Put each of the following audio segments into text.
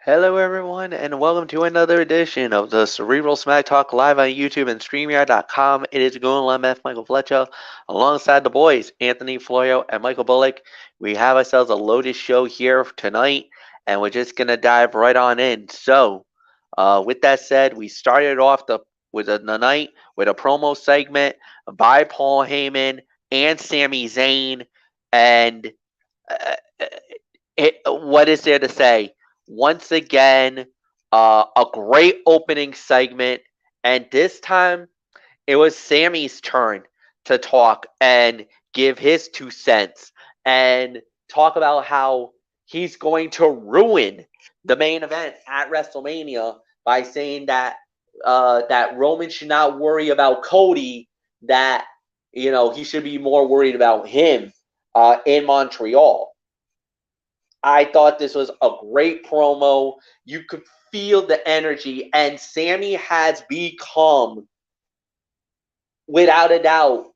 Hello, everyone, and welcome to another edition of the Cerebral Smack Talk live on YouTube and StreamYard.com. It is Goon MF Michael Fletcher alongside the boys, Anthony Florio and Michael Bullock. We have ourselves a loaded show here tonight, and we're just going to dive right on in. With that said, we started off the night with a promo segment by Paul Heyman and Sami Zayn, and uh, what is there to say? Once again, a great opening segment, and this time it was Sammy's turn to talk and give his 2 cents and talk about how he's going to ruin the main event at WrestleMania by saying that Roman should not worry about Cody, that he should be more worried about him in Montreal. I thought this was a great promo. You could feel the energy, and Sammy has become, without a doubt,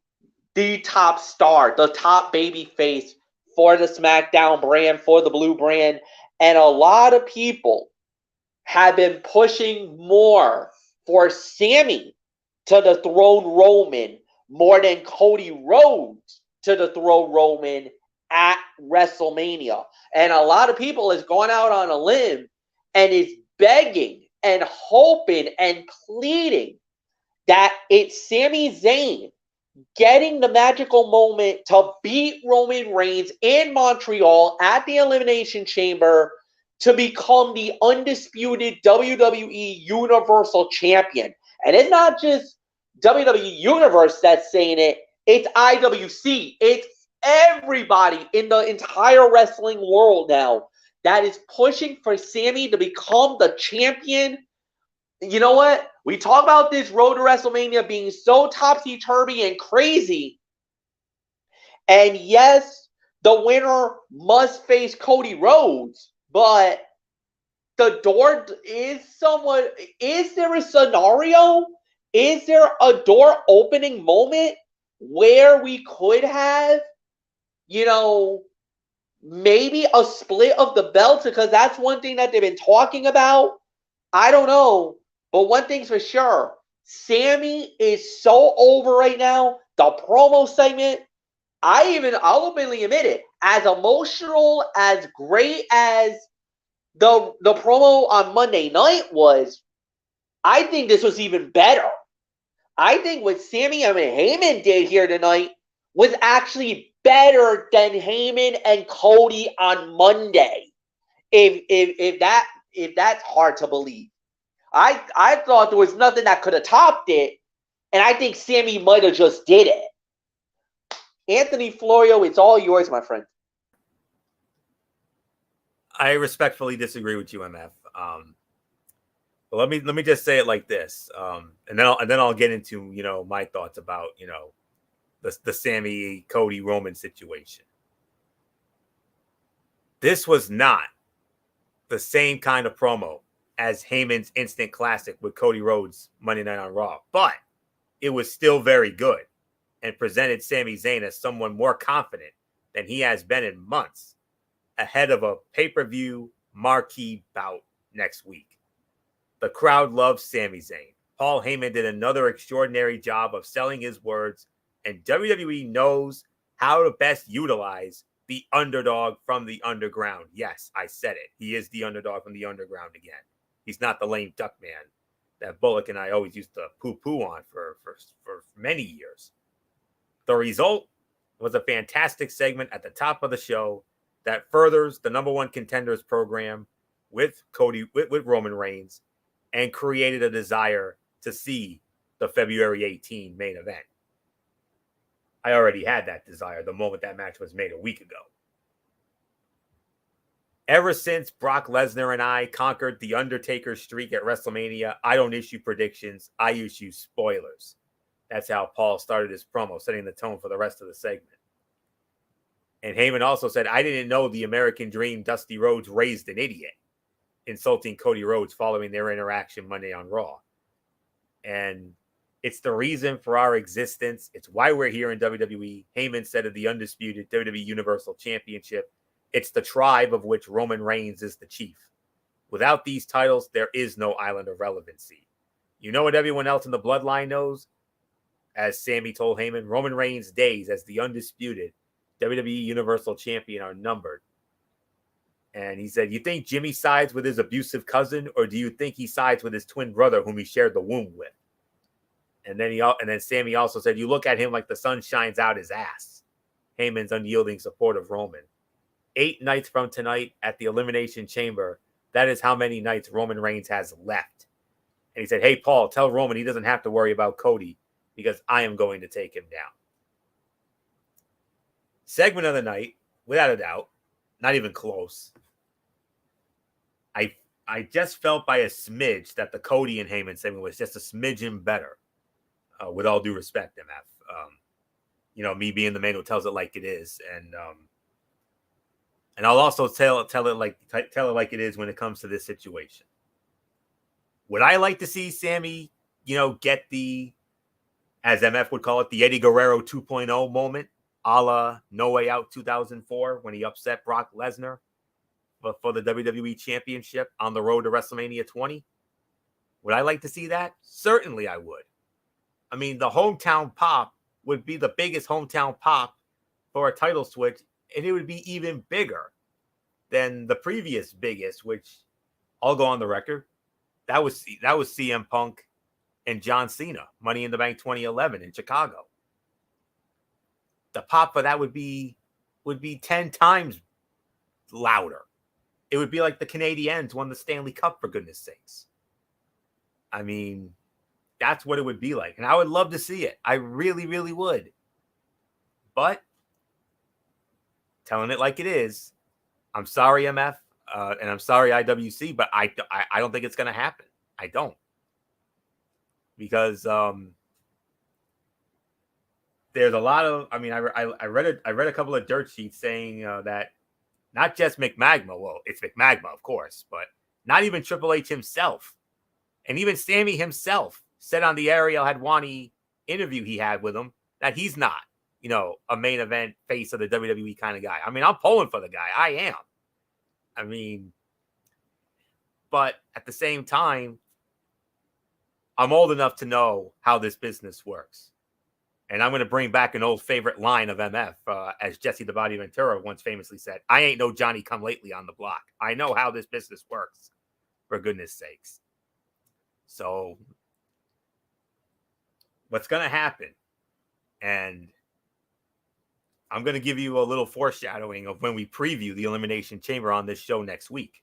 the top star, the top baby face for the Smackdown brand, for the Blue brand. And a lot of people have been pushing more for Sammy to dethrone Roman more than Cody Rhodes to dethrone Roman at WrestleMania. And a lot of people has gone out on a limb and is begging and hoping and pleading that it's Sami Zayn getting the magical moment to beat Roman Reigns in Montreal at the Elimination Chamber to become the undisputed WWE Universal Champion. And it's not just WWE Universe that's saying it, it's IWC. It's everybody in the entire wrestling world now that is pushing for Sammy to become the champion. You know what? We talk about this road to WrestleMania being so topsy-turvy and crazy. And yes, the winner must face Cody Rhodes, but the door is somewhat. Is there a scenario? Is there a door opening moment where we could have, maybe a split of the belts? Because that's one thing that they've been talking about. I don't know. But one thing's for sure, Sammy is so over right now. The promo segment, I'll openly admit it, as emotional, as great as the promo on Monday night was, I think this was even better. I think what Sami and Heyman did here tonight was actually better than Heyman and Cody on Monday. If that's hard to believe. I thought there was nothing that could have topped it, and I think Sammy might have just did it. Anthony Florio, it's all yours, my friend. I respectfully disagree with you, MF. But let me just say it like this, and then I'll get into my thoughts about the Sammy Cody Roman situation. This was not the same kind of promo as Heyman's instant classic with Cody Rhodes Monday Night on Raw, but it was still very good and presented Sami Zayn as someone more confident than he has been in months, ahead of a pay-per-view marquee bout next week. The crowd loves Sami Zayn. Paul Heyman did another extraordinary job of selling his words, and WWE knows how to best utilize the underdog from the underground. Yes, I said it. He is the underdog from the underground again. He's not the lame duck man that Bullock and I always used to poo-poo on for many years. The result was a fantastic segment at the top of the show that furthers the number one contenders program with Roman Reigns and created a desire to see the February 18 main event. I already had that desire the moment that match was made a week ago. Ever since Brock Lesnar and I conquered the Undertaker streak at WrestleMania, I don't issue predictions. I issue spoilers. That's how Paul started his promo, setting the tone for the rest of the segment. And Heyman also said, I didn't know the American Dream Dusty Rhodes raised an idiot, insulting Cody Rhodes following their interaction Monday on Raw. And it's the reason for our existence. It's why we're here in WWE. Heyman said of the undisputed WWE Universal Championship, it's the tribe of which Roman Reigns is the chief. Without these titles, there is no island of relevancy. You know what everyone else in the bloodline knows? As Sami told Heyman, Roman Reigns' days as the undisputed WWE Universal Champion are numbered. And he said, you think Jimmy sides with his abusive cousin, or do you think he sides with his twin brother whom he shared the womb with? And then Sami also said, you look at him like the sun shines out his ass. Heyman's unyielding support of Roman. 8 nights from tonight at the Elimination Chamber, that is how many nights Roman Reigns has left. And he said, hey, Paul, tell Roman he doesn't have to worry about Cody because I am going to take him down. Segment of the night, without a doubt, not even close. I just felt by a smidge that the Cody and Heyman segment was just a smidgen better. With all due respect, MF. Me being the man who tells it like it is, and I'll also tell it like it is when it comes to this situation. Would I like to see Sami, get the, as MF would call it, the Eddie Guerrero 2.0 moment, a la No Way Out 2004 when he upset Brock Lesnar for the WWE Championship on the road to WrestleMania 20? Would I like to see that? Certainly I would. I mean, the hometown pop would be the biggest hometown pop for a title switch, and it would be even bigger than the previous biggest, which I'll go on the record. That was CM Punk and John Cena, Money in the Bank 2011 in Chicago. The pop for that would be 10 times louder. It would be like the Canadiens won the Stanley Cup, for goodness sakes. I mean, that's what it would be like. And I would love to see it. I really, really would. But telling it like it is, I'm sorry, MF, and I'm sorry, IWC, but I don't think it's going to happen. I don't. Because there's a lot of, I read a couple of dirt sheets saying that not just McMagma, well, it's McMagma, of course, but not even Triple H himself, and even Sami himself said on the Ariel Hadwani interview he had with him that he's not, a main event face of the WWE kind of guy. I mean, I'm pulling for the guy. I am. I mean, but at the same time, I'm old enough to know how this business works. And I'm going to bring back an old favorite line of MF, as Jesse the Body Ventura once famously said, I ain't no Johnny come lately on the block. I know how this business works, for goodness sakes. So what's going to happen, and I'm going to give you a little foreshadowing of when we preview the Elimination Chamber on this show next week.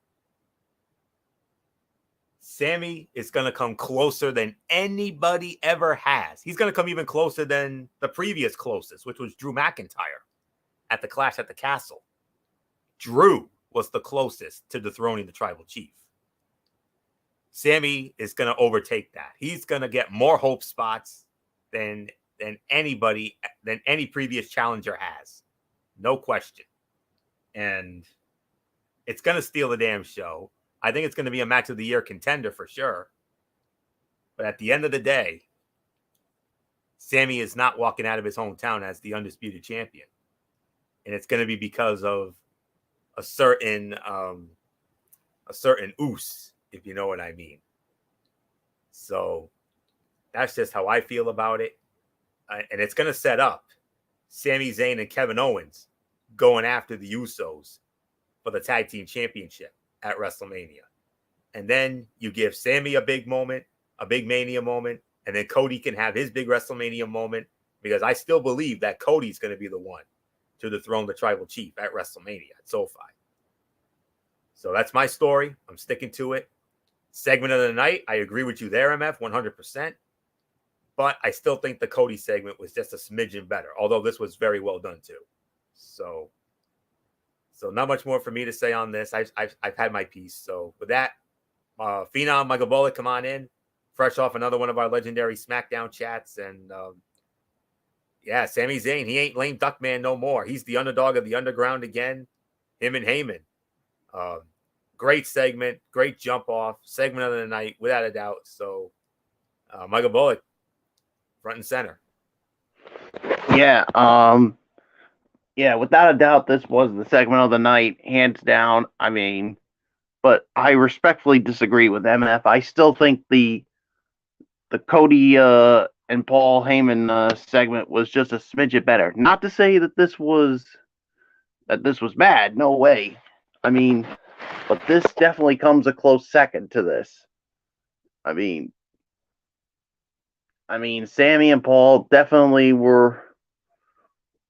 Sami is going to come closer than anybody ever has. He's going to come even closer than the previous closest, which was Drew McIntyre at the Clash at the Castle. Drew was the closest to dethroning the Tribal Chief. Sami is going to overtake that. He's going to get more hope spots than any previous challenger has. No question. And it's going to steal the damn show. I think it's going to be a match of the year contender for sure. But at the end of the day, Sami is not walking out of his hometown as the undisputed champion. And it's going to be because of a certain oos, if you know what I mean. So that's just how I feel about it. And it's going to set up Sami Zayn and Kevin Owens going after the Usos for the tag team championship at WrestleMania. And then you give Sami a big moment, a big Mania moment, and then Cody can have his big WrestleMania moment, because I still believe that Cody's going to be the one to dethrone the Tribal Chief at WrestleMania at SoFi. So that's my story. I'm sticking to it. Segment of the night, I agree with you there, MF, 100%. But I still think the Cody segment was just a smidgen better, although this was very well done too. So not much more for me to say on this. I've had my piece. So with that, Phenom, Michael Bullock, come on in. Fresh off another one of our legendary Smackdown chats. And Sami Zayn, he ain't lame duck man no more. He's the underdog of the underground again. Him and Heyman. Great segment, great jump off. Segment of the night, without a doubt. So Michael Bullock, front and center. Yeah, without a doubt, this was the segment of the night, hands down. I mean, but I respectfully disagree with MF. I still think the Cody and Paul Heyman segment was just a smidget better. Not to say that this was bad. No way. I mean, but this definitely comes a close second to this. I mean, Sammy and Paul definitely were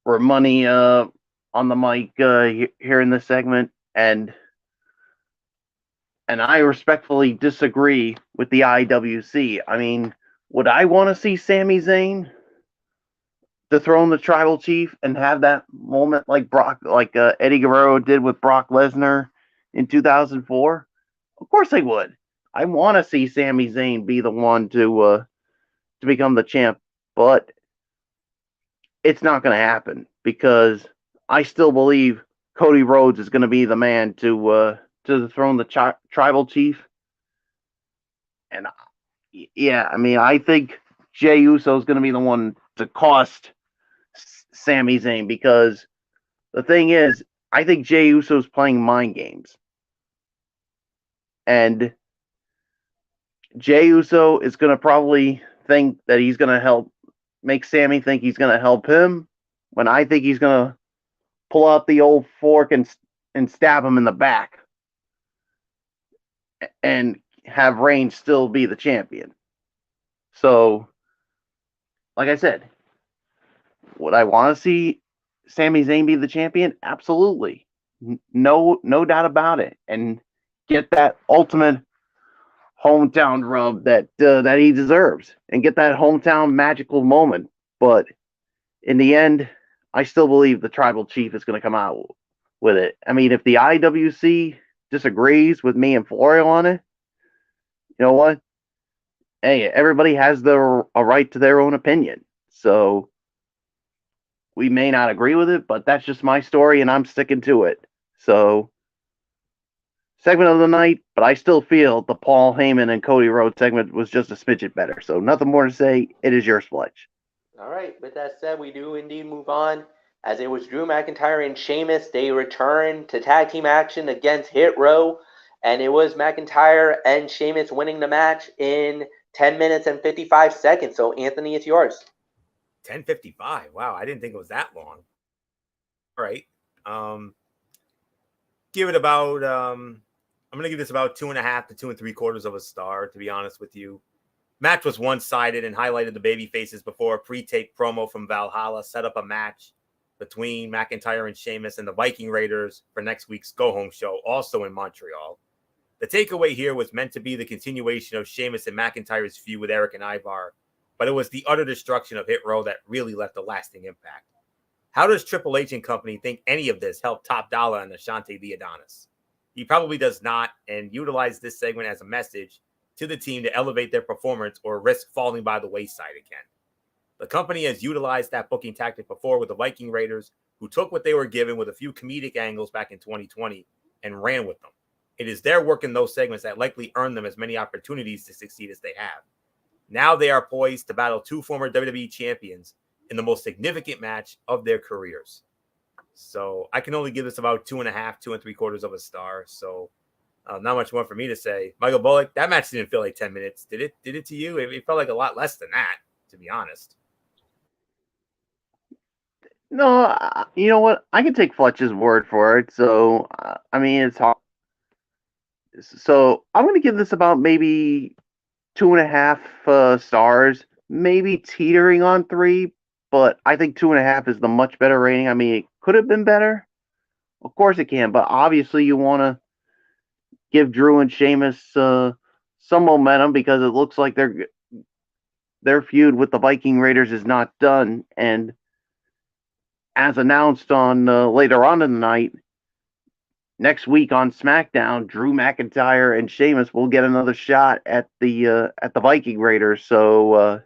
money on the mic here in this segment, and I respectfully disagree with the IWC. I mean, would I want to see Sami Zayn dethrone the Tribal Chief and have that moment like Eddie Guerrero did with Brock Lesnar in 2004? Of course I would. I want to see Sami Zayn be the one to become the champ, but it's not going to happen because I still believe Cody Rhodes is going to be the man to dethrone the Tribal Chief. And yeah, I mean, I think Jey Uso is going to be the one to cost Sami Zayn, because the thing is, I think Jey Uso is playing mind games. And Jey Uso is going to probably think that he's going to make Sami think he's going to help him, when I think he's going to pull out the old fork and stab him in the back and have Reigns still be the champion. So, like I said, would I want to see Sami Zayn be the champion? Absolutely. No doubt about it. And get that ultimate hometown rub that he deserves, and get that hometown magical moment. But in the end, I still believe the Tribal Chief is going to come out with it. I mean, if the IWC disagrees with me and Florio on it, you know what? Hey, everybody has a right to their own opinion. So we may not agree with it, but that's just my story, and I'm sticking to it. So, segment of the night, but I still feel the Paul Heyman and Cody Rhodes segment was just a smidget better. So nothing more to say. It is yours, Fletch. All right. With that said, we do indeed move on. As it was Drew McIntyre and Sheamus, they return to tag team action against Hit Row, and it was McIntyre and Sheamus winning the match in 10 minutes and 55 seconds. So, Anthony, it's yours. 10:55. Wow, I didn't think it was that long. All right. Give it about I'm gonna give this about 2.5 to 2 3/4 of a star, to be honest with you. Match was one-sided and highlighted the baby faces before a pre-taped promo from Valhalla set up a match between McIntyre and Sheamus and the Viking Raiders for next week's go-home show, also in Montreal. The takeaway here was meant to be the continuation of Sheamus and McIntyre's feud with Eric and Ivar, but it was the utter destruction of Hit Row that really left a lasting impact. How does Triple H and company think any of this helped Top Dollar and Ashante the Adonis? He probably does not, and utilized this segment as a message to the team to elevate their performance or risk falling by the wayside again. The company has utilized that booking tactic before with the Viking Raiders, who took what they were given with a few comedic angles back in 2020 and ran with them. It is their work in those segments that likely earned them as many opportunities to succeed as they have. Now they are poised to battle two former WWE champions in the most significant match of their careers. So I can only give this about 2.5, 2 3/4 of a star. So not much more for me to say. Michael Bullock, that match didn't feel like 10 minutes. Did it to you? It felt like a lot less than that, to be honest. No, you know what? I can take Fletch's word for it. So, I mean, it's hard. So I'm going to give this about maybe 2.5 stars, maybe teetering on 3, but I think 2.5 is the much better rating. I mean, it could have been better. Of course it can, but obviously you want to give Drew and Sheamus some momentum, because it looks like their feud with the Viking Raiders is not done. And as announced on later on in the night, next week on Smackdown, Drew McIntyre and Sheamus will get another shot at the Viking Raiders. So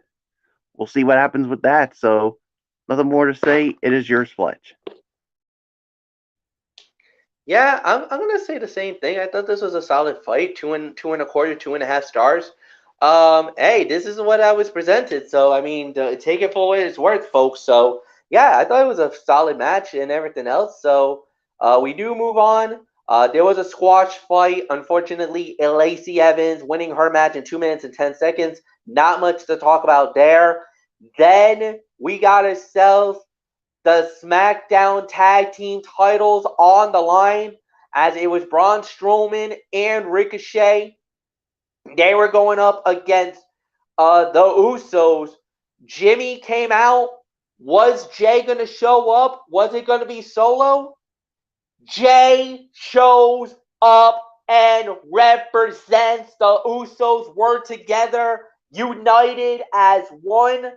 we'll see what happens with that. So nothing more to say. It is yours, Fletch. Yeah, I'm gonna say the same thing. I thought this was a solid fight. 2.25, 2.5 stars. Hey, this is what I was presented. So I mean, take it for what it's worth, folks. So yeah, I thought it was a solid match and everything else. So we do move on. There was a squash fight. Unfortunately, Lacey Evans winning her match in 2 minutes and 10 seconds. Not much to talk about there. Then we got ourselves the SmackDown Tag Team titles on the line, as it was Braun Strowman and Ricochet. They were going up against the Usos. Jimmy came out. Was Jay going to show up? Was it going to be Solo? Jay shows up and represents the Usos. Were together, united as one.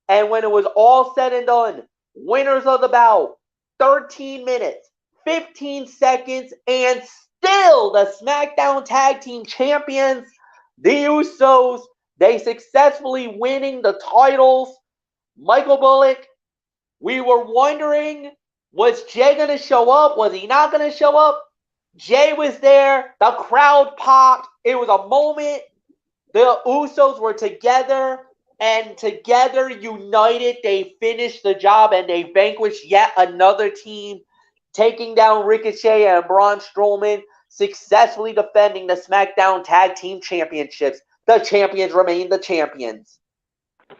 And when it was all said and done, winners of the bout, 13 minutes, 15 seconds, and still the SmackDown Tag Team Champions, the Usos. They successfully winning the titles. Michael Bullock, we were wondering, was Jay going to show up? Was he not going to show up? Jay was there. The crowd popped. It was a moment. The Usos were together, and together, united, they finished the job, and they vanquished yet another team, taking down Ricochet and Braun Strowman, successfully defending the SmackDown Tag Team Championships. The champions remain the champions.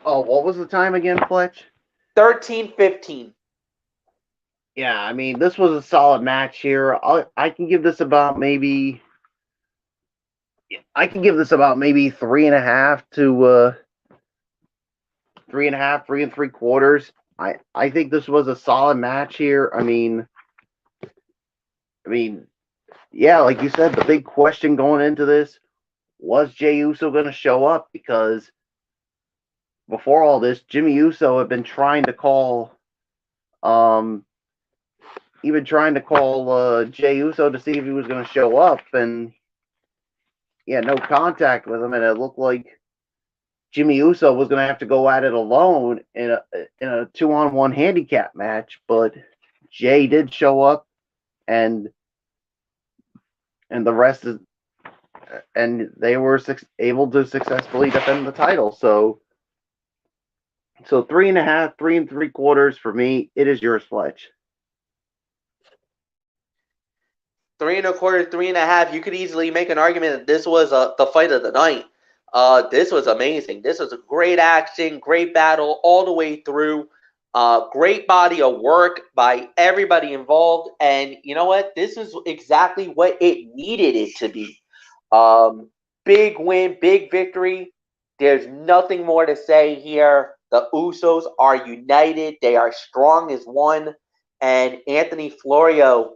Oh, what was the time again, Fletch? 13-15. Yeah, I mean, this was a solid match here. I can give this about maybe 3.5 to 3.5, 3 3/4. I think this was a solid match here. I mean, yeah, like you said, the big question going into this, was Jey Uso going to show up? Because before all this, Jimmy Uso had been trying to call, Jey Uso to see if he was going to show up, and yeah, no contact with him, and it looked like Jimmy Uso was going to have to go at it alone in a 2-on-1 handicap match. But Jay did show up, and the rest is, and they were able to successfully defend the title. So 3.5, 3 3/4 for me. It is yours, Fletch. 3 1/4, 3.5. You could easily make an argument that this was the fight of the night. This was amazing. This was a great action, great battle all the way through. Great body of work by everybody involved. And you know what? This is exactly what it needed it to be. Big win, big victory. There's nothing more to say here. The Usos are united. They are strong as one. And Anthony Florio,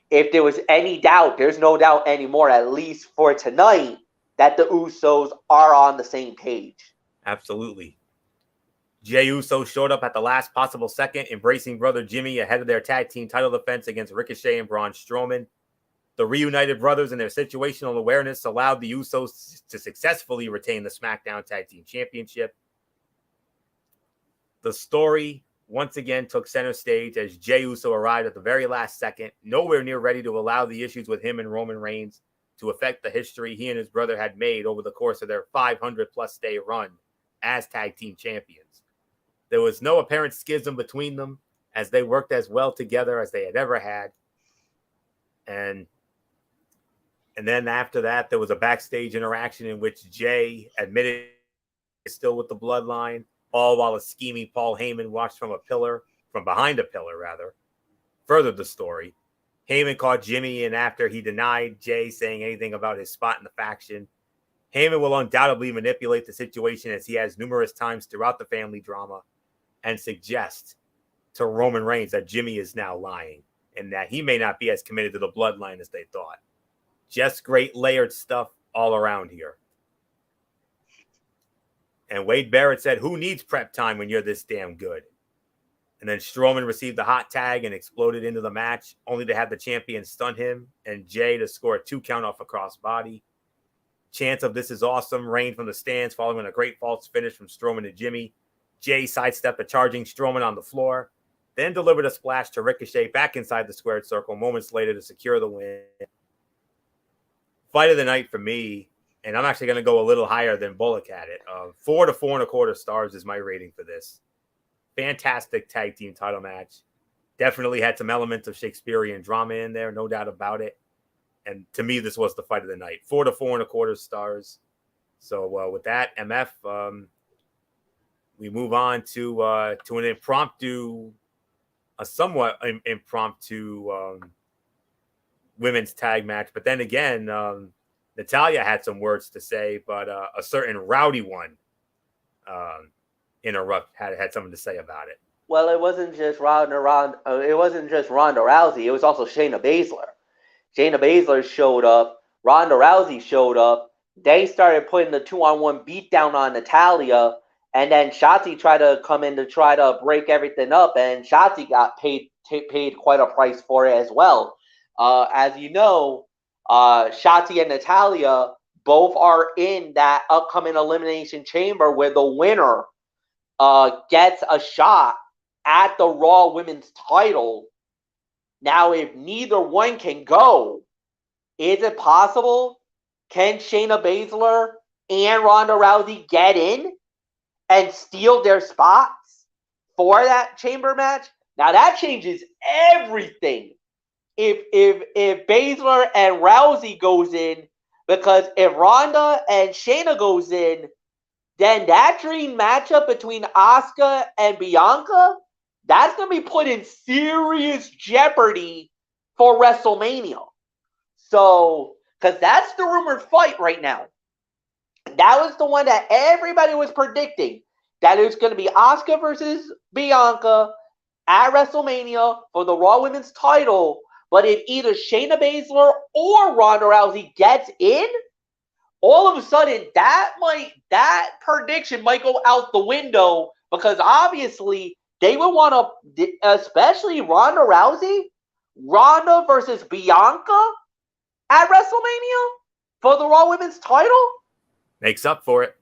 if there was any doubt, there's no doubt anymore, at least for tonight, that the Usos are on the same page. Absolutely. Jey Uso showed up at the last possible second, embracing brother Jimmy ahead of their tag team title defense against Ricochet and Braun Strowman. The reunited brothers and their situational awareness allowed the Usos to successfully retain the SmackDown Tag Team Championship. The story once again took center stage as Jey Uso arrived at the very last second, nowhere near ready to allow the issues with him and Roman Reigns to affect the history he and his brother had made over the course of their 500-plus day run as tag team champions. There was no apparent schism between them, as they worked as well together as they had ever had. And then after that, there was a backstage interaction in which Jay admitted he's still with the bloodline, all while a scheming Paul Heyman watched from behind a pillar, furthered the story. Heyman caught Jimmy, and after he denied Jay saying anything about his spot in the faction, Heyman will undoubtedly manipulate the situation, as he has numerous times throughout the family drama, and suggest to Roman Reigns that Jimmy is now lying and that he may not be as committed to the bloodline as they thought. Just great layered stuff all around here. And Wade Barrett said, "Who needs prep time when you're this damn good?" And then Strowman received the hot tag and exploded into the match, only to have the champion stun him and Jay to score a 2 count off a crossbody. Chants of "This is awesome" reigned from the stands following a great false finish from Strowman to Jimmy. Jay sidestepped a charging Strowman on the floor, then delivered a splash to Ricochet back inside the squared circle moments later to secure the win. Fight of the night for me, and I'm actually going to go a little higher than Bullock had it. 4 to 4.25 stars is my rating for this. Fantastic tag team title match. Definitely had some elements of Shakespearean drama in there, no doubt about it. And to me, this was the fight of the night. 4 to 4.25 stars. So with that, MF, we move on to an impromptu, a somewhat impromptu women's tag match. But then again, Natalya had some words to say, but a certain rowdy one had something to say about it. Well, it wasn't just Ronda Rousey. It was also Shayna Baszler. Shayna Baszler showed up. Ronda Rousey showed up. They started putting the 2-on-1 beatdown on Natalya, and then Shotzi tried to come in to try to break everything up, and Shotzi got paid quite a price for it as well. As you know, Shotzi and Natalya both are in that upcoming Elimination Chamber where the winner gets a shot at the Raw Women's title. Now, if neither one can go, is it possible? Can Shayna Baszler and Ronda Rousey get in and steal their spots for that chamber match? Now, that changes everything. If Baszler and Rousey goes in, because if Ronda and Shayna goes in, then that dream matchup between Asuka and Bianca, that's going to be put in serious jeopardy for WrestleMania. So, because that's the rumored fight right now. That was the one that everybody was predicting, that it was going to be Asuka versus Bianca at WrestleMania for the Raw Women's title. But if either Shayna Baszler or Ronda Rousey gets in, all of a sudden that prediction might go out the window, because obviously they would want to, especially Ronda Rousey, Ronda versus Bianca at WrestleMania for the Raw Women's title. Makes up for it.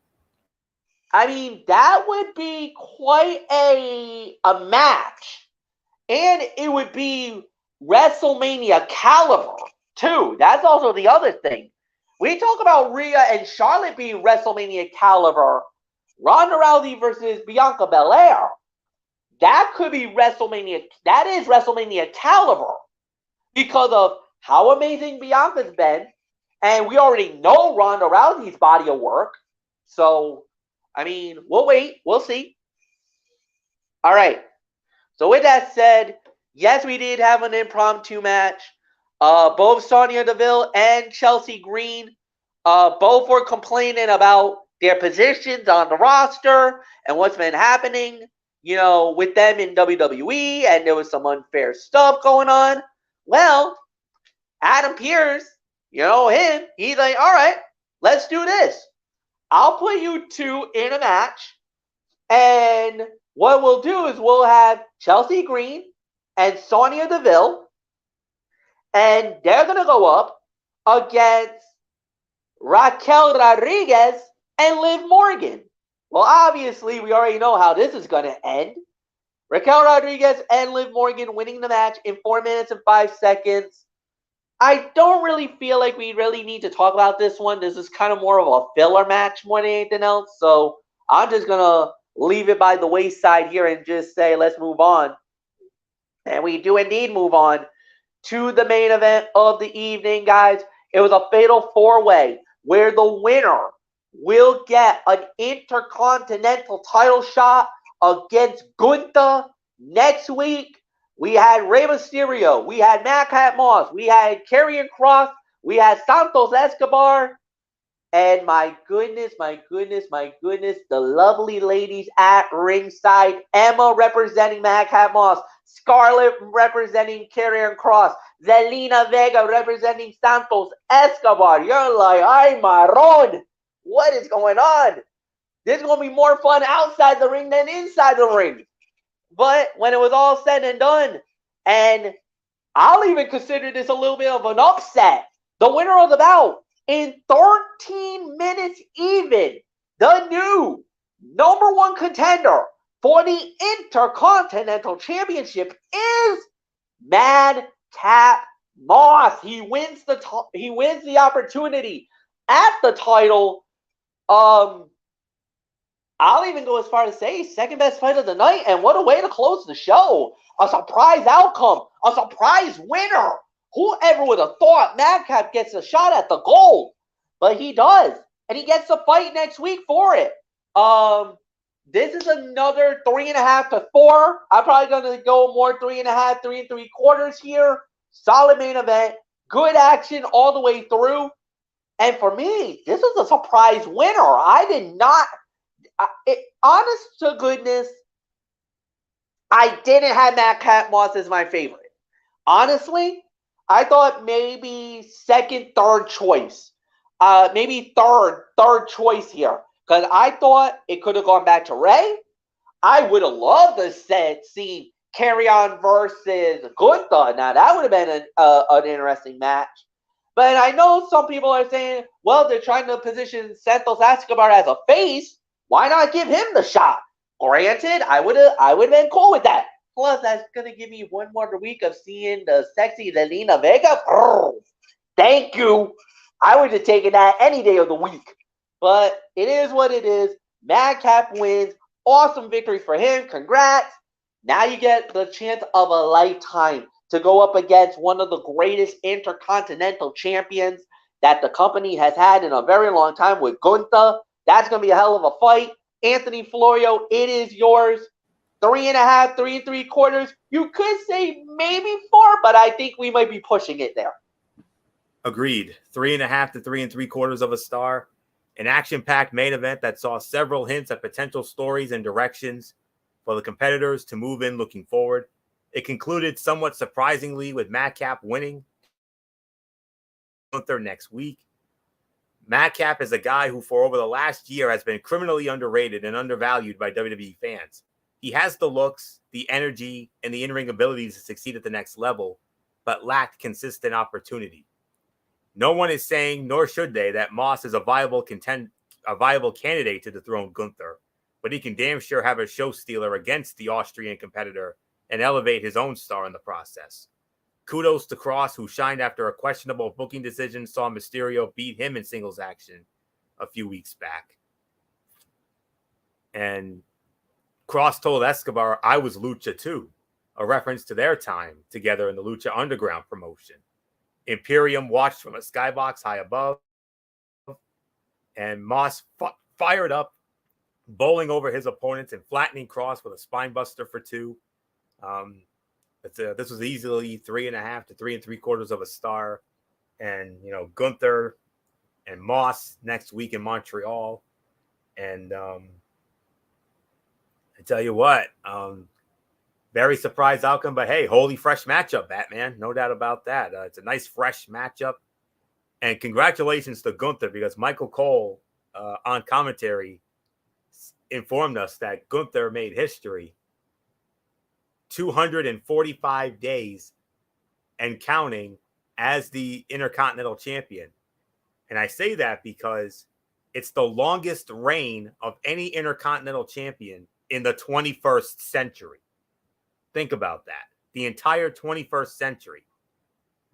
I mean, that would be quite a match. And it would be WrestleMania caliber, too. That's also the other thing. We talk about Rhea and Charlotte being WrestleMania caliber. Ronda Rousey versus Bianca Belair. That could be WrestleMania. That is WrestleMania caliber because of how amazing Bianca's been. And we already know Ronda Rousey's body of work. So, I mean, we'll wait. We'll see. All right. So with that said, yes, we did have an impromptu match. Both Sonya Deville and Chelsea Green both were complaining about their positions on the roster and what's been happening, with them in WWE, and there was some unfair stuff going on. Well, Adam Pearce, him, he's like, all right, let's do this. I'll put you two in a match, and what we'll do is we'll have Chelsea Green and Sonya Deville, and they're going to go up against Raquel Rodriguez and Liv Morgan. Well, obviously, we already know how this is going to end. Raquel Rodriguez and Liv Morgan winning the match in 4 minutes and 5 seconds. I don't really feel like we really need to talk about this one. This is kind of more of a filler match more than anything else. So I'm just going to leave it by the wayside here and just say, let's move on. And we do indeed move on to the main event of the evening, guys. It was a fatal 4-way where the winner will get an Intercontinental title shot against Gunther next week. We had Rey Mysterio, we had Madcap Moss, we had Karrion Kross, we had Santos Escobar, and my goodness, the lovely ladies at ringside. Emma representing Madcap Moss, Scarlett representing Karrion Kross, Zelina Vega representing Santos Escobar. You're like, ay, marron, what is going on? This is going to be more fun outside the ring than inside the ring. But when it was all said and done, and I'll even consider this a little bit of an upset, the winner of the bout in 13 minutes even, the new #1 contender for the Intercontinental Championship is Madcap Moss. He wins the opportunity at the title. I'll even go as far as say second best fight of the night, and what a way to close the show. A surprise outcome. A surprise winner. Whoever would have thought Madcap gets a shot at the gold? But he does. And he gets to fight next week for it. This is another 3.5 to 4. I'm probably going to go more 3.5, 3 3/4 here. Solid main event. Good action all the way through. And for me, this was a surprise winner. I did not, honest to goodness, I didn't have Madcap Moss as my favorite. Honestly, I thought maybe second, third choice. Maybe third choice here. Because I thought it could have gone back to Ray. I would have loved to see Carry On versus Gunther. Now, that would have been an interesting match. But I know some people are saying, well, they're trying to position Santos Escobar as a face. Why not give him the shot? Granted, I would have been cool with that. Plus, that's going to give me one more week of seeing the sexy Zelina Vega. Thank you. I would have taken that any day of the week. But it is what it is. Madcap wins. Awesome victory for him. Congrats. Now you get the chance of a lifetime to go up against one of the greatest intercontinental champions that the company has had in a very long time with Gunther. That's going to be a hell of a fight. Anthony Florio, it is yours. 3.5, 3 3/4. You could say maybe 4, but I think we might be pushing it there. Agreed. 3.5 to 3 3/4 of a star. An action-packed main event that saw several hints at potential stories and directions for the competitors to move in looking forward. It concluded somewhat surprisingly with Madcap winning Gunther next week. Madcap is a guy who for over the last year has been criminally underrated and undervalued by WWE fans. He has the looks, the energy, and the in-ring ability to succeed at the next level, but lacked consistent opportunity. No one is saying, nor should they, that Moss is a viable candidate to dethrone Gunther, but he can damn sure have a show stealer against the Austrian competitor and elevate his own star in the process. Kudos to Cross, who shined after a questionable booking decision saw Mysterio beat him in singles action a few weeks back. And Cross told Escobar, I was Lucha too, a reference to their time together in the Lucha Underground promotion. Imperium watched from a skybox high above, and Moss fired up, bowling over his opponents and flattening Cross with a spine buster for 2. This was easily 3.5 to 3 3/4 of a star. And, Gunther and Moss next week in Montreal. And I tell you what, very surprised outcome, but hey, holy fresh matchup, Batman. No doubt about that. It's a nice fresh matchup. And congratulations to Gunther, because Michael Cole on commentary informed us that Gunther made history 245 days and counting as the Intercontinental Champion. And I say that because it's the longest reign of any Intercontinental Champion in the 21st century. Think about that. The entire 21st century,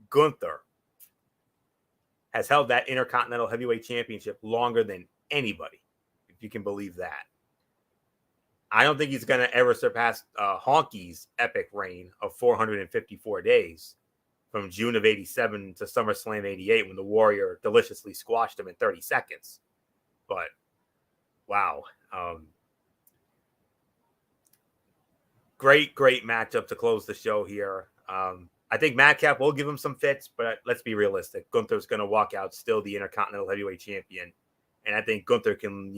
Gunther has held that Intercontinental Heavyweight Championship longer than anybody, if you can believe that. I don't think he's going to ever surpass Honky's epic reign of 454 days from June of 87 to SummerSlam 88 when the Warrior deliciously squashed him in 30 seconds. But, wow. Great matchup to close the show here. I think Madcap will give him some fits, but let's be realistic. Gunther's going to walk out still the Intercontinental Heavyweight Champion. And I think Gunther can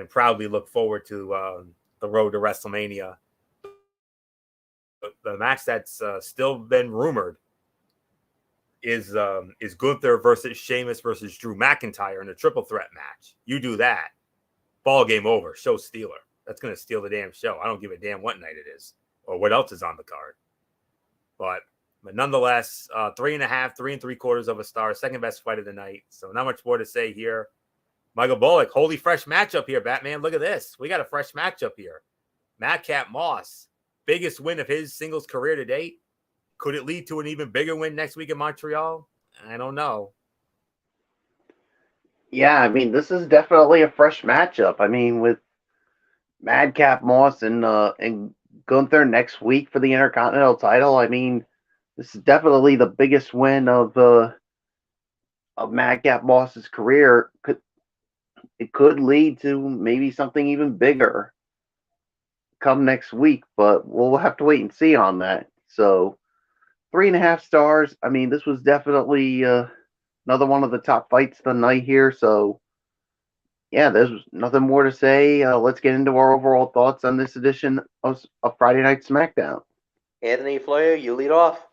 proudly look forward to the road to WrestleMania. The match that's still been rumored is Gunther versus Sheamus versus Drew McIntyre in a triple threat match. You do that, ball game over, show stealer. That's going to steal the damn show. I don't give a damn what night it is or what else is on the card. But nonetheless, 3.5, 3 3/4 of a star, second best fight of the night. So not much more to say here. Michael Bullock, holy fresh matchup here, Batman. Look at this. We got a fresh matchup here. Madcap Moss, biggest win of his singles career to date. Could it lead to an even bigger win next week in Montreal? I don't know. Yeah, I mean, this is definitely a fresh matchup. I mean, with Madcap Moss and Gunther next week for the Intercontinental title. I mean, this is definitely the biggest win of Madcap Moss's career. It could lead to maybe something even bigger come next week, but we'll have to wait and see on that. So 3.5 stars. I mean, this was definitely another one of the top fights of the night here. So yeah, there's nothing more to say. Let's get into our overall thoughts on this edition of Friday Night SmackDown. Anthony Florio, you lead off.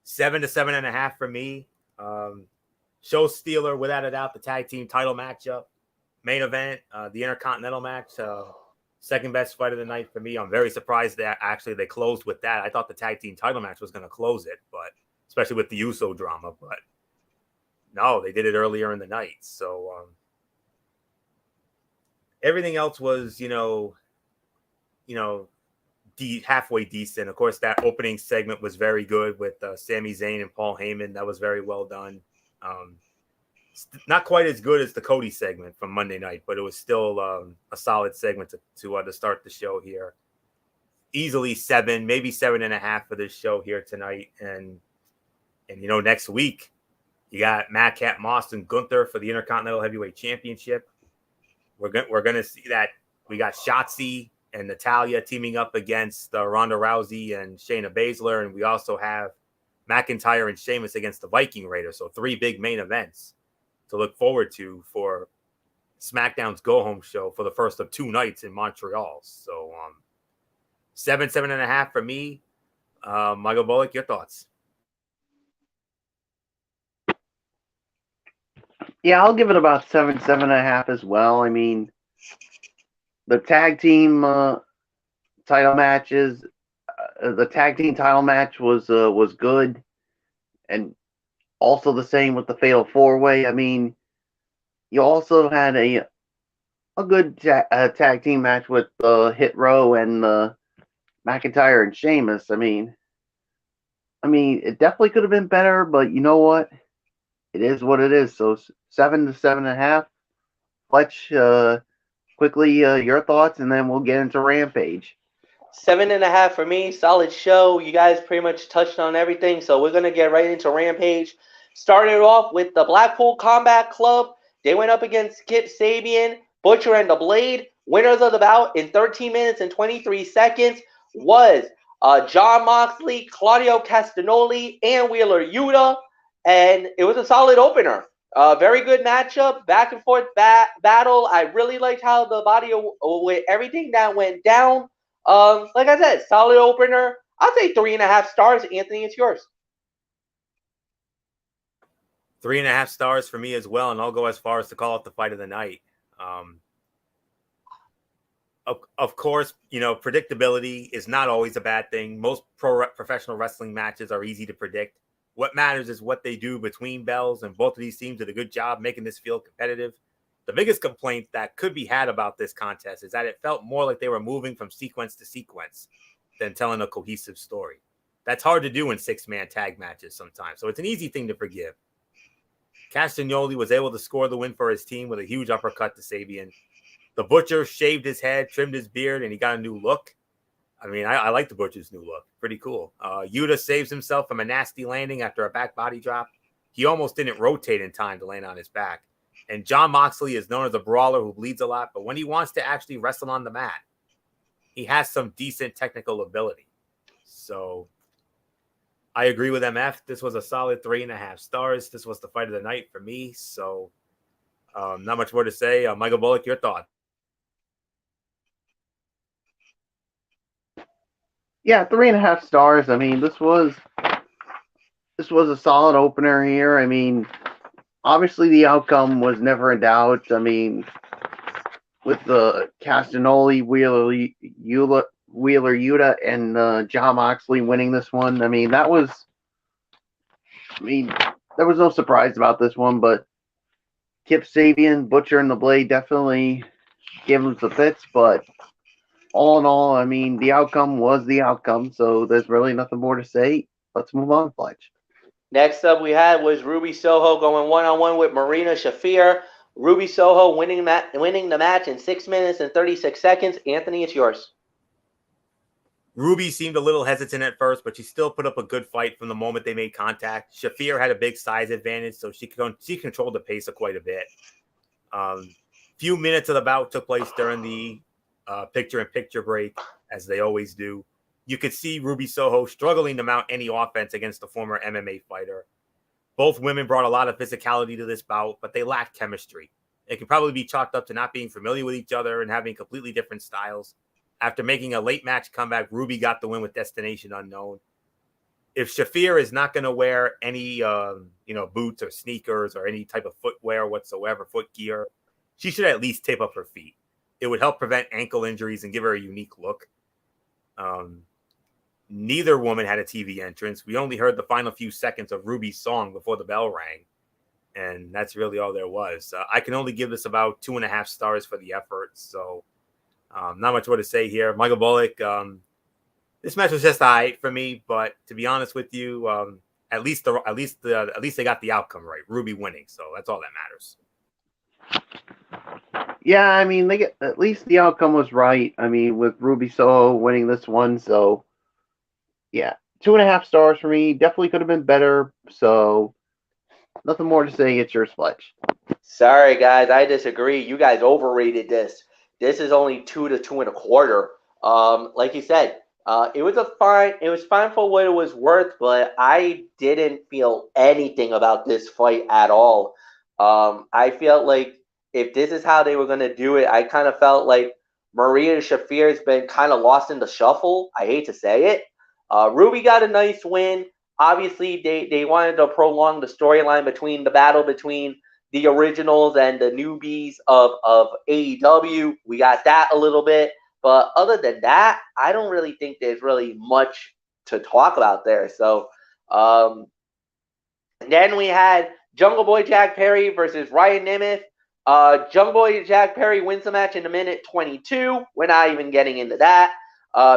7 to 7.5 for me. Show stealer, without a doubt, the tag team title matchup. Main event, the Intercontinental match. Second best fight of the night for me. I'm very surprised that actually they closed with that. I thought the tag team title match was going to close it, but especially with the Uso drama. But no, they did it earlier in the night. So everything else was, halfway decent. Of course, that opening segment was very good with Sami Zayn and Paul Heyman. That was very well done. Not quite as good as the Cody segment from Monday night, but it was still a solid segment to start the show here. Easily 7, maybe 7.5 for this show here tonight. And next week you got Madcap Moss and Gunther for the Intercontinental Heavyweight Championship. We're gonna see that we got Shotzi and Natalya teaming up against Ronda Rousey and Shayna Baszler, and we also have McIntyre and Sheamus against the Viking Raiders. So 3 big main events to look forward to for SmackDown's go-home show for the first of 2 nights in Montreal. So 7.5 for me. Michael Bullock, your thoughts? Yeah, I'll give it about 7.5 as well. I mean, the tag team title matches, the tag team title match was good, and also the same with the Fatal 4-Way. I mean, you also had a good tag team match with Hit Row and McIntyre and Sheamus. I mean, it definitely could have been better, but you know what? It is what it is. So 7 to 7.5. Fletch, quickly your thoughts, and then we'll get into Rampage. 7.5 for me. Solid show. You guys pretty much touched on everything, so we're gonna get right into Rampage. Started off with the Blackpool Combat Club. They went up against Kip Sabian, Butcher, and the Blade. Winners of the bout in 13 minutes and 23 seconds was Jon Moxley, Claudio Castagnoli, and Wheeler Yuta. And it was a solid opener. Very good matchup, back and forth battle. I really liked how the body with everything that went down. Like I said, solid opener. I'll say 3.5 stars. Anthony, it's yours. 3.5 stars for me as well, and I'll go as far as to call it the fight of the night. Of course, predictability is not always a bad thing. Most professional wrestling matches are easy to predict. What matters is what they do between bells, and both of these teams did a good job making this feel competitive. The biggest complaint that could be had about this contest is that it felt more like they were moving from sequence to sequence than telling a cohesive story. That's hard to do in 6-man tag matches sometimes, so it's an easy thing to forgive. Castagnoli was able to score the win for his team with a huge uppercut to Sabian. The Butcher shaved his head, trimmed his beard, and he got a new look. I mean, I like the Butcher's new look. Pretty cool. Yuta saves himself from a nasty landing after a back body drop. He almost didn't rotate in time to land on his back. And Jon Moxley is known as a brawler who bleeds a lot, but when he wants to actually wrestle on the mat, he has some decent technical ability. So I agree with MF. This was a solid 3.5 stars. This was the fight of the night for me. So not much more to say. Michael Bullock, your thought? Yeah, 3.5 stars. I mean, this was a solid opener here. I mean, obviously the outcome was never in doubt. I mean, with the Castagnoli, Wheeler Yuta, and Jon Moxley winning this one, I mean, there was no surprise about this one, but Kip Sabian, Butcher, and the Blade definitely gave them the fits, but all in all, I mean, the outcome was the outcome, so there's really nothing more to say. Let's move on, Fletch. Next up we had was Ruby Soho going one-on-one with Marina Shafir. Ruby Soho winning the match in 6 minutes and 36 seconds. Anthony, it's yours. Ruby seemed a little hesitant at first, but she still put up a good fight from the moment they made contact. Shafir had a big size advantage, so she controlled the pace of quite a bit. Few minutes of the bout took place during the picture-in-picture break, as they always do. You could see Ruby Soho struggling to mount any offense against a former MMA fighter. Both women brought a lot of physicality to this bout, but they lacked chemistry. It could probably be chalked up to not being familiar with each other and having completely different styles. After making a late match comeback, Ruby got the win with Destination Unknown. If Shafir is not going to wear any, boots or sneakers or any type of footwear whatsoever, foot gear, she should at least tape up her feet. It would help prevent ankle injuries and give her a unique look. Neither woman had a TV entrance. We only heard the final few seconds of Ruby's song before the bell rang, and that's really all there was. I can only give this about 2.5 stars for the effort, so not much more to say here. Michael Bullock, this match was just all right for me, but to be honest with you, at least they got the outcome right. Ruby winning, so that's all that matters. Yeah, I mean, at least the outcome was right. I mean, with Ruby Soho winning this one, so yeah, 2.5 stars for me. Definitely could have been better. So nothing more to say. It's yours, Fletch. Sorry, guys, I disagree. You guys overrated this. This is only 2 to 2.25. Like you said, it was fine. It was fine for what it was worth, but I didn't feel anything about this fight at all. I felt like if this is how they were going to do it, I kind of felt like Maria Shafir has been kind of lost in the shuffle. I hate to say it. Ruby got a nice win. Obviously, they wanted to prolong the storyline between the battle between the originals and the newbies of AEW. We got that a little bit. But other than that, I don't really think there's really much to talk about there. So then we had Jungle Boy Jack Perry versus Ryan Nemeth. Jungle Boy Jack Perry wins the match in a minute 22. We're not even getting into that.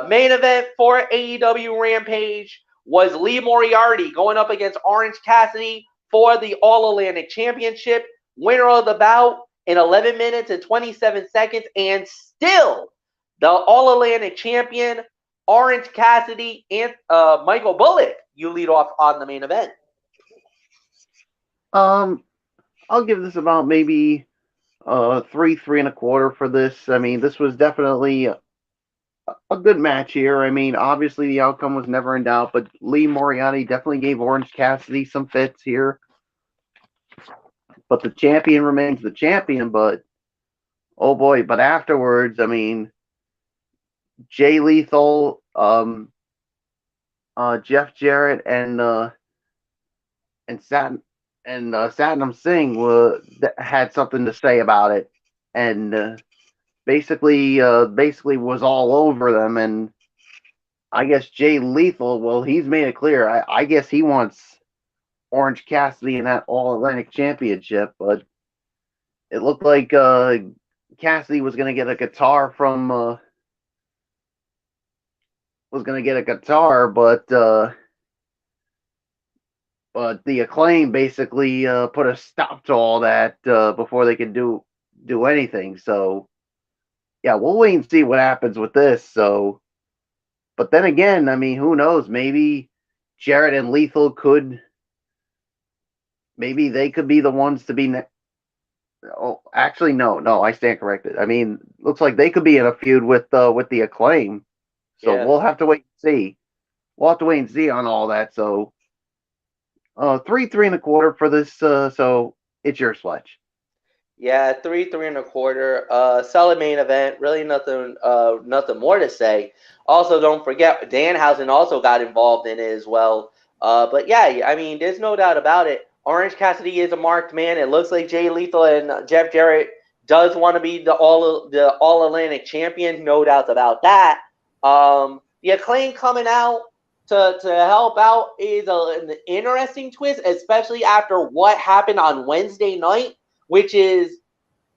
Main event for AEW Rampage was Lee Moriarty going up against Orange Cassidy for the All-Atlantic Championship. Winner of the bout in 11 minutes and 27 seconds, and still the All-Atlantic Champion, Orange Cassidy, and Michael Bullock. You lead off on the main event. I'll give this about maybe 3.25 for this. I mean, this was definitely a good match here. I mean, obviously the outcome was never in doubt, but Lee Moriarty definitely gave Orange Cassidy some fits here. But the champion remains the champion, but oh boy, but afterwards, I mean, Jay Lethal, Jeff Jarrett, and Satnam Singh had something to say about it, and basically was all over them. And I guess Jay Lethal, well, he's made it clear. I guess he wants Orange Cassidy in that All-Atlantic Championship, but it looked like Cassidy was going to get a guitar from but the Acclaim basically put a stop to all that before they could do anything. So yeah, we'll wait and see what happens with this. So, but then again, I mean, who knows? Maybe Jarrett and Lethal maybe they could be the ones to be. Oh, actually, no, I stand corrected. I mean, looks like they could be in a feud with the Acclaim. So yeah. We'll have to wait and see. We'll have to wait and see on all that. So, 3.25 for this. So it's your Fletch. Yeah, 3.25. Solid main event. Really nothing more to say. Also, don't forget Danhausen also got involved in it as well. But yeah, I mean, there's no doubt about it. Orange Cassidy is a marked man. It looks like Jay Lethal and Jeff Jarrett does want to be the All-Atlantic champion. No doubts about that. The Acclaim coming out to help out is an interesting twist, especially after what happened on Wednesday night, which is,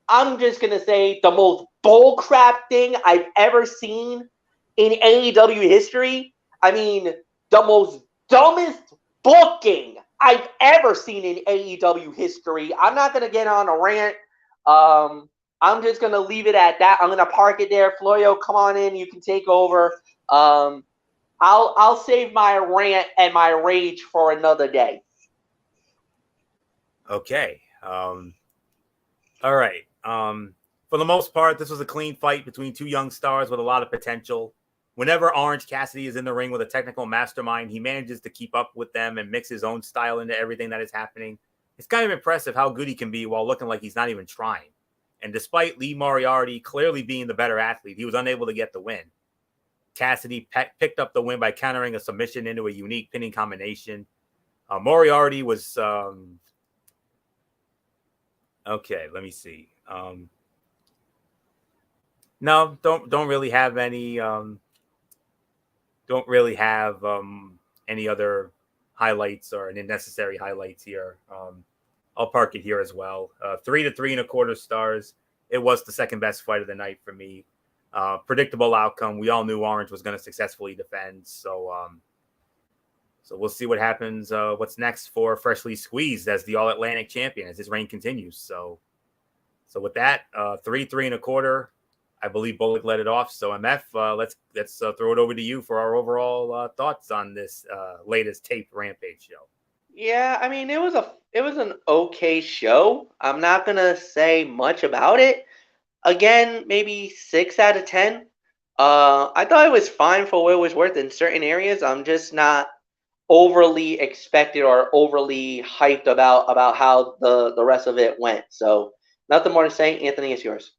I'm just going to say, the most bullcrap thing I've ever seen in AEW history. I mean, the most dumbest booking I've ever seen in AEW history. I'm not going to get on a rant. I'm just going to leave it at that. I'm going to park it there. Florio, come on in. You can take over. I'll save my rant and my rage for another day. Okay. All right. For the most part, this was a clean fight between two young stars with a lot of potential. Whenever Orange Cassidy is in the ring with a technical mastermind, he manages to keep up with them and mix his own style into everything that is happening. It's kind of impressive how good he can be while looking like he's not even trying. And despite Lee Moriarty clearly being the better athlete, he was unable to get the win. Cassidy picked up the win by countering a submission into a unique pinning combination. Moriarty was okay. Let me see. No, don't really have any. Don't really have any other highlights or unnecessary highlights here. I'll park it here as well. 3 to 3.25 stars. It was the second best fight of the night for me. Predictable outcome. We all knew Orange was going to successfully defend. So we'll see what happens. What's next for Freshly Squeezed as the All Atlantic champion as his reign continues. So with that, 3.25. I believe Bullock let it off. So MF, let's throw it over to you for our overall thoughts on this latest taped Rampage show. Yeah, I mean it was an okay show. I'm not gonna say much about it. Again, maybe 6 out of 10. I thought it was fine for what it was worth in certain areas. I'm just not overly expected or overly hyped about how the rest of it went. So nothing more to say. Anthony, it's yours.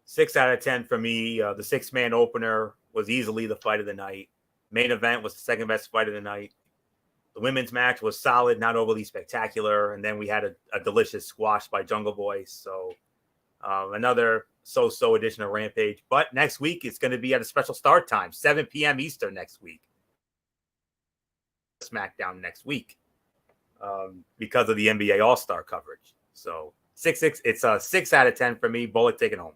6 out of 10 for me. The 6-man opener was easily the fight of the night. Main event was the second best fight of the night. The women's match was solid, not overly spectacular. And then we had a delicious squash by Jungle Boy. So another so-so edition of Rampage. But next week, it's going to be at a special start time, 7 p.m. Eastern next week. Smackdown next week because of the NBA All-Star coverage. So it's a 6 out of 10 for me. Bullock taking home.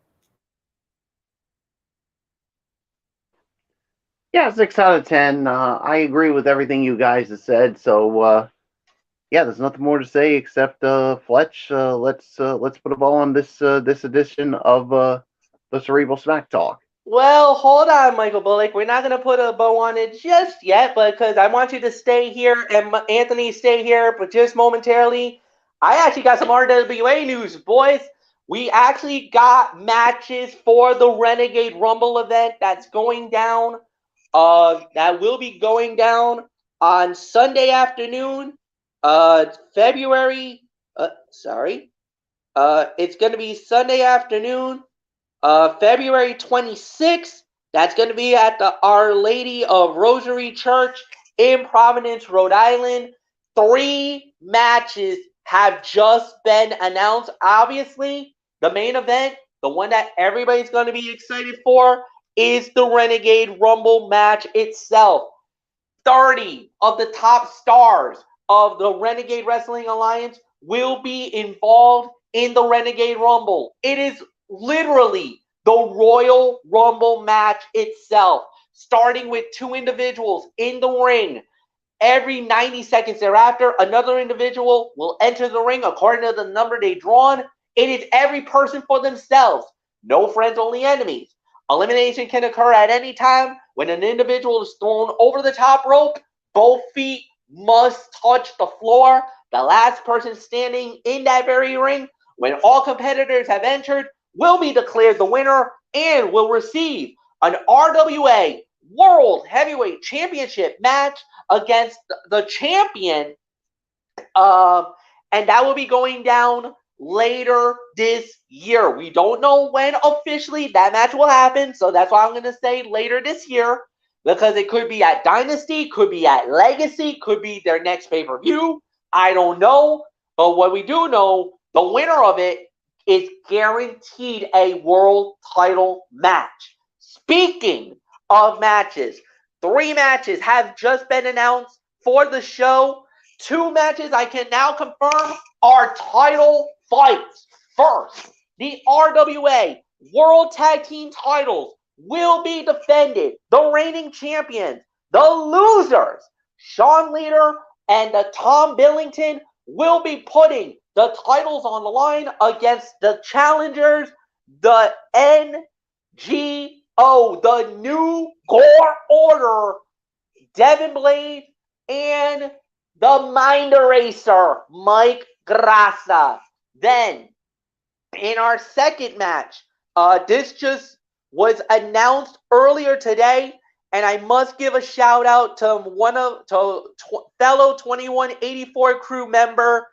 Yeah, 6 out of 10. I agree with everything you guys have said. So, yeah, there's nothing more to say except Fletch. Let's put a ball on this edition of the Cerebral Smack Talk. Well, hold on, Michael Bullock. We're not going to put a bow on it just yet, but because I want you to stay here and Anthony stay here, but just momentarily, I actually got some RWA news, boys. We actually got matches for the Renegade Rumble event that's going down. That will be going down on Sunday afternoon, February. It's going to be Sunday afternoon. February 26th, that's going to be at the Our Lady of Rosary Church in Providence, Rhode Island. 3 matches have just been announced. Obviously, the main event, the one that everybody's going to be excited for, is the Renegade Rumble match itself. 30 of the top stars of the Renegade Wrestling Alliance will be involved in the Renegade Rumble. It is literally the Royal Rumble match itself, starting with 2 individuals in the ring. Every 90 seconds thereafter, another individual will enter the ring according to the number they've drawn. It is every person for themselves. No friends, only enemies. Elimination can occur at any time. When an individual is thrown over the top rope, both feet must touch the floor. The last person standing in that very ring, when all competitors have entered, will be declared the winner and will receive an RWA World Heavyweight Championship match against the champion. And that will be going down later this year. We don't know when officially that match will happen, so that's why I'm going to say later this year, because it could be at Dynasty, could be at Legacy, could be their next pay-per-view. I don't know, but what we do know, the winner of it is guaranteed a world title match. Speaking of matches, 3 matches have just been announced for the show. 2 matches I can now confirm are title fights. First, the RWA World Tag Team titles will be defended. The reigning champions, the losers, Sean Leader and the Tom Billington, will be putting the titles on the line against the challengers, the NGO, the New Gore Order Devin Blade, and the Mind Eraser, Mike Grassa. Then, in our second match, this just was announced earlier today, and I must give a shout out to fellow 2184 crew member,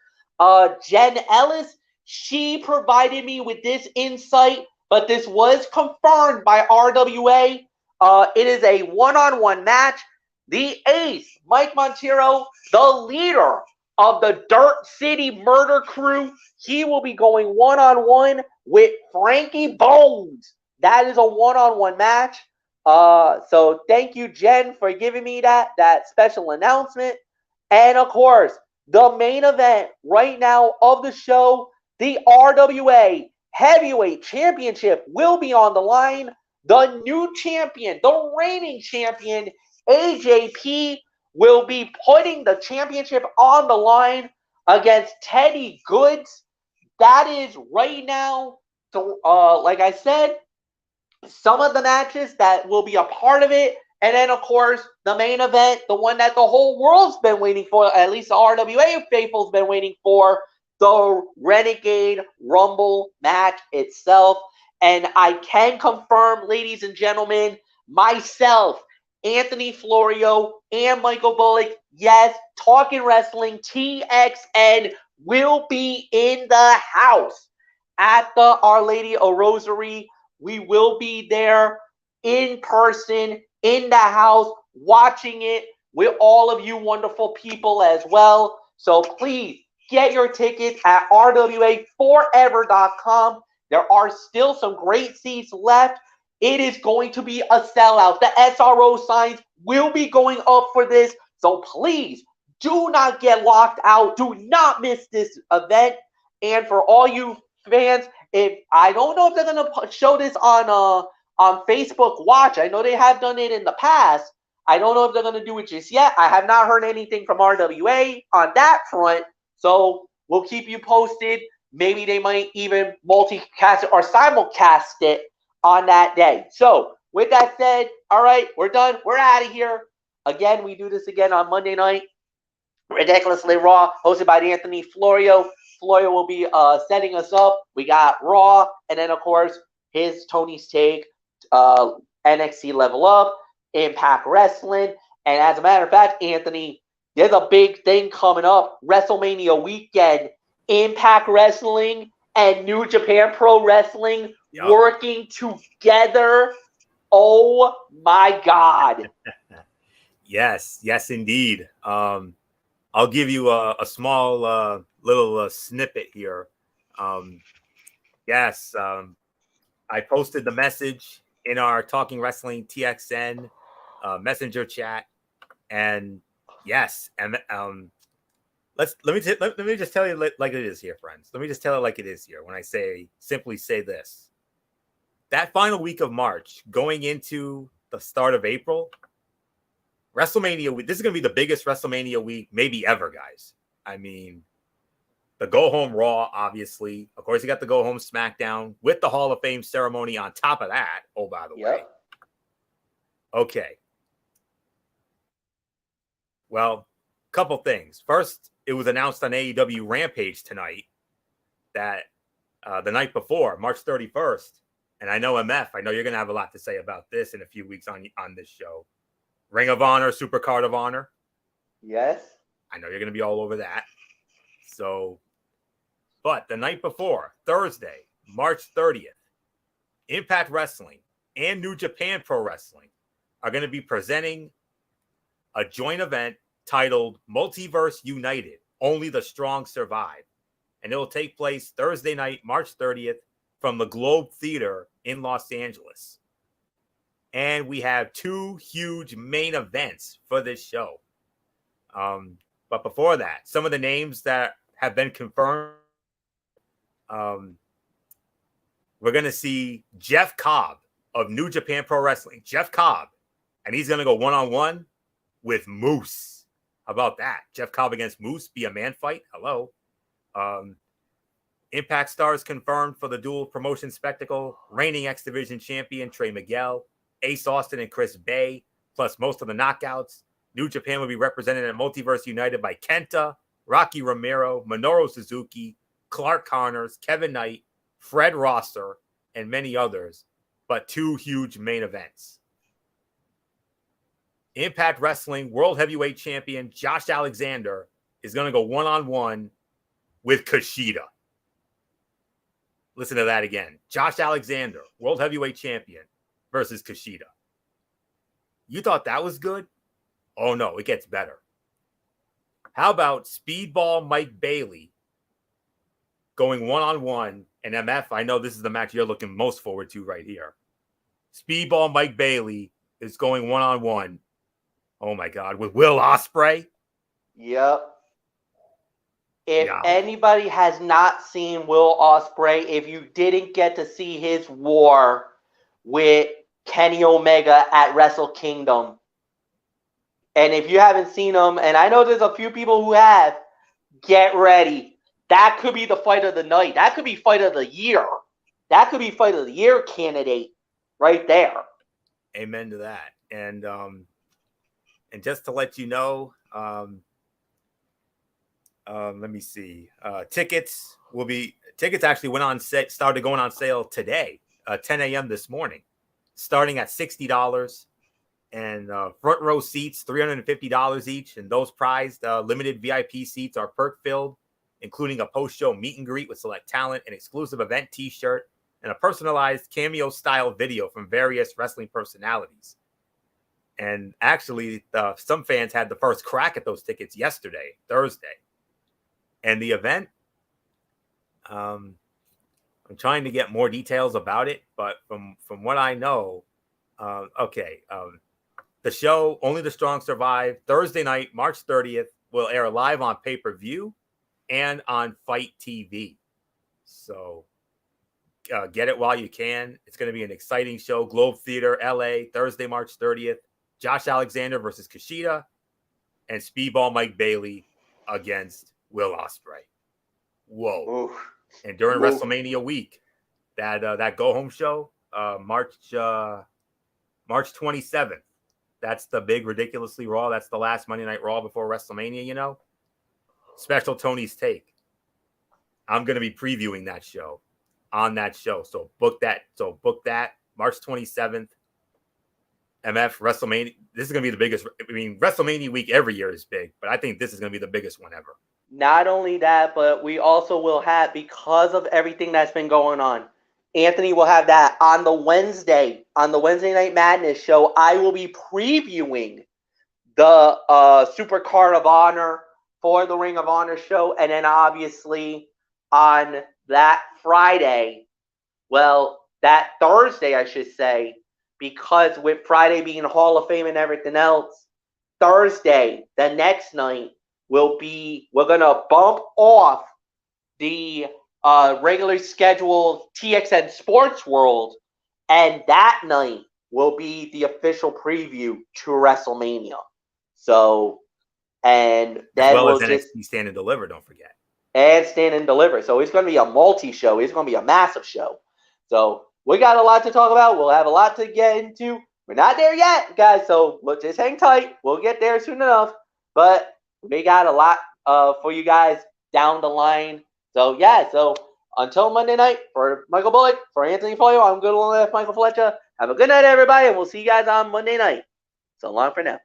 Jen Ellis. She provided me with this insight, but this was confirmed by RWA. It is a one-on-one match. The ace, Mike Montero, the leader of the Dirt City Murder Crew, he will be going one-on-one with Frankie Bones. That is a one-on-one match. So thank you, Jen, for giving me that special announcement. And of course, the main event right now of the show, the RWA Heavyweight Championship will be on the line. The new champion, the reigning champion, AJP, will be putting the championship on the line against Teddy Goods. That is right now, like I said, some of the matches that will be a part of it. And then, of course, the main event, the one that the whole world's been waiting for, at least the RWA faithful's been waiting for, the Renegade Rumble match itself. And I can confirm, ladies and gentlemen, myself, Anthony Florio, and Michael Bullock, yes, Talking Wrestling TXN will be in the house at the Our Lady of Rosary. We will be there in person, in the house, watching it with all of you wonderful people as well. So please get your tickets at rwaforever.com. There are still some great seats left. It is going to be a sellout. The SRO signs will be going up for this. So please do not get locked out. Do not miss this event. And for all you fans, if I don't know if they're going to show this on Facebook Watch. I know they have done it in the past. I don't know if they're going to do it just yet. I have not heard anything from RWA on that front. So we'll keep you posted. Maybe they might even multicast it or simulcast it on that day. So with that said, all right, we're done. We're out of here. Again, we do this again on Monday night. Ridiculously Raw, hosted by Anthony Florio. Florio will be setting us up. We got Raw, and then, of course, his Tony's Take, NXT Level Up, Impact Wrestling. And as a matter of fact, Anthony, there's a big thing coming up. WrestleMania weekend. Impact Wrestling and New Japan Pro Wrestling working together. Oh, my God. Yes, indeed. I'll give you a small little snippet here. I posted the message in our Talking Wrestling TXN messenger chat, and yes, and let me just tell you like it is here, friends. Let me just tell it like it is here. When I simply say this, that final week of March, going into the start of April, WrestleMania week. This is going to be the biggest WrestleMania week maybe ever, guys. I mean, the Go Home Raw, obviously. Of course, you got the Go Home Smackdown with the Hall of Fame ceremony on top of that. Oh, by the way. Okay. Well, couple things. First, it was announced on AEW Rampage tonight that the night before, March 31st, and I know MF, I know you're going to have a lot to say about this in a few weeks on this show. Ring of Honor, Supercard of Honor. Yes. I know you're going to be all over that. So, but the night before, Thursday, March 30th, Impact Wrestling and New Japan Pro Wrestling are going to be presenting a joint event titled Multiverse United, Only the Strong Survive. And it will take place Thursday night, March 30th, from the Globe Theater in Los Angeles. And we have two huge main events for this show. But before that, some of the names that have been confirmed. We're going to see Jeff Cobb of New Japan Pro Wrestling. Jeff Cobb. And he's going to go one-on-one with Moose. How about that? Jeff Cobb against Moose, be a man fight. Hello. Impact Stars confirmed for the dual promotion spectacle. Reigning X Division champion Trey Miguel, Ace Austin and Chris Bay, plus most of the knockouts. New Japan will be represented at Multiverse United by Kenta, Rocky Romero, Minoru Suzuki, Clark Connors, Kevin Knight, Fred Rosser, and many others, but 2 huge main events. Impact Wrestling World Heavyweight Champion Josh Alexander is going to go one-on-one with Kushida. Listen to that again. Josh Alexander, World Heavyweight Champion versus Kushida. You thought that was good? Oh, no, it gets better. How about Speedball Mike Bailey going one-on-one? And MF, I know this is the match you're looking most forward to right here. Speedball Mike Bailey is going one-on-one. Oh, my God, with Will Ospreay? Yep. If anybody has not seen Will Ospreay, if you didn't get to see his war with Kenny Omega at Wrestle Kingdom, and if you haven't seen him, and I know there's a few people who have, get ready. That could be the fight of the night. That could be fight of the year. That could be fight of the year candidate right there. Amen to that. And just to let you know, let me see. Tickets actually started going on sale today, 10 a.m. this morning, starting at $60, and front row seats $350 each, and those prized limited VIP seats are perk filled, including a post-show meet and greet with select talent, an exclusive event T-shirt, and a personalized cameo-style video from various wrestling personalities. And actually, some fans had the first crack at those tickets yesterday, Thursday. And the event, I'm trying to get more details about it, but from what I know, the show, Only the Strong Survive, Thursday night, March 30th, will air live on pay-per-view and on Fight TV. So get it while you can. It's going to be an exciting show. Globe Theater, LA, Thursday, March 30th. Josh Alexander versus Kushida, and Speedball Mike Bailey against Will Ospreay. Whoa. Oof. And during WrestleMania week, that go-home show, March 27th, that's the big Ridiculously Raw. That's the last Monday Night Raw before WrestleMania, you know. Special Tony's Take. I'm going to be previewing that show on that show. So book that. March 27th. MF WrestleMania. This is going to be the biggest. I mean, WrestleMania week every year is big, but I think this is going to be the biggest one ever. Not only that, but we also will have, because of everything that's been going on, Anthony will have that on the Wednesday Night Madness show. I will be previewing the Super Card of Honor for the Ring of Honor show, and then obviously on that Friday, that Thursday, I should say, because with Friday being Hall of Fame and everything else, Thursday, the next night, we're going to bump off the regularly scheduled TXN Sports World, and that night will be the official preview to WrestleMania. So, and then we'll just Stand and Deliver, don't forget. And Stand and Deliver. So it's going to be a multi-show. It's going to be a massive show. So we got a lot to talk about. We'll have a lot to get into. We're not there yet, guys, so we'll just hang tight. We'll get there soon enough. But we got a lot for you guys down the line. So, yeah, until Monday night, for Michael Bullock, for Anthony Folio, I'm good old Michael Fletcher. Have a good night, everybody, and we'll see you guys on Monday night. So long for now.